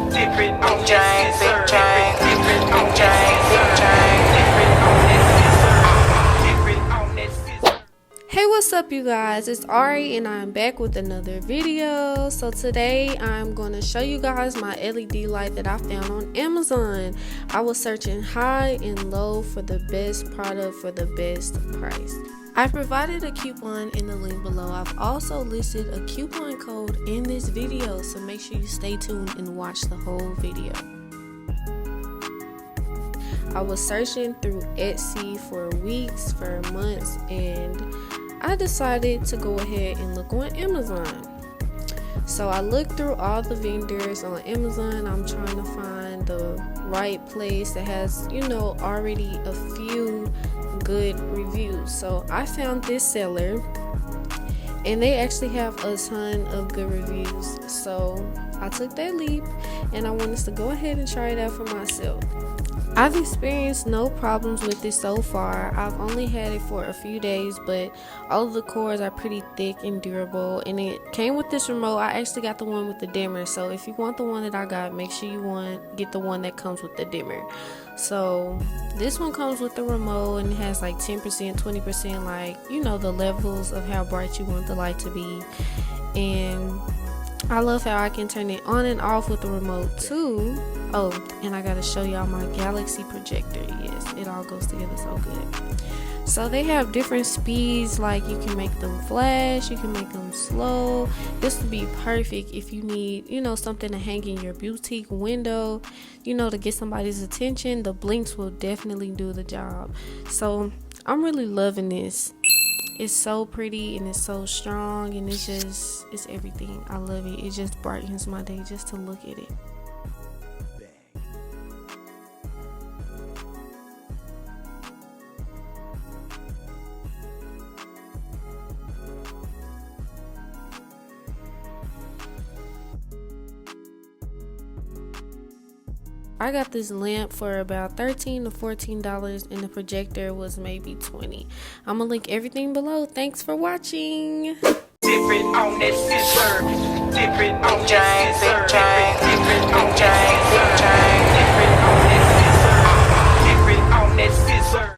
Different on this scissor. Different on this scissor. Hey, what's up you guys? It's Ari and I'm back with another video. So today I'm going to show you guys my LED light that I found on Amazon. I was searching high and low for the best product for the best price. I provided a coupon in the link below. I've also listed a coupon code in this video, so make sure you stay tuned and watch the whole video. I was searching through Etsy for weeks, for months, and I decided to go ahead and look on Amazon. So I looked through all the vendors on Amazon. I'm trying to find the right place that has, already a few good reviews. So I found this seller and they actually have a ton of good reviews. So I took that leap and I wanted to go ahead and try it out for myself. I've experienced no problems with it so far. I've only had it for a few days, but all of the cords are pretty thick and durable, and it came with this remote. I actually got the one with the dimmer, so if you want the one that I got, make sure you get the one that comes with the dimmer. So this one comes with the remote and it has like 10%, 20%, like the levels of how bright you want the light to be. And I love how I can turn it on and off with the remote too. Oh, and I gotta show y'all my Galaxy projector. Yes, it all goes together so good. So they have different speeds, like you can make them flash, you can make them slow. This would be perfect if you need, something to hang in your boutique window, to get somebody's attention. The blinks will definitely do the job. So I'm really loving this. It's so pretty and it's so strong, and it's everything. I love it. It just brightens my day just to look at it. I got this lamp for about $13 to $14 and the projector was maybe $20. I'm gonna link everything below. Thanks for watching. Different on this scissor. Different on this scissor. Different on this scissor.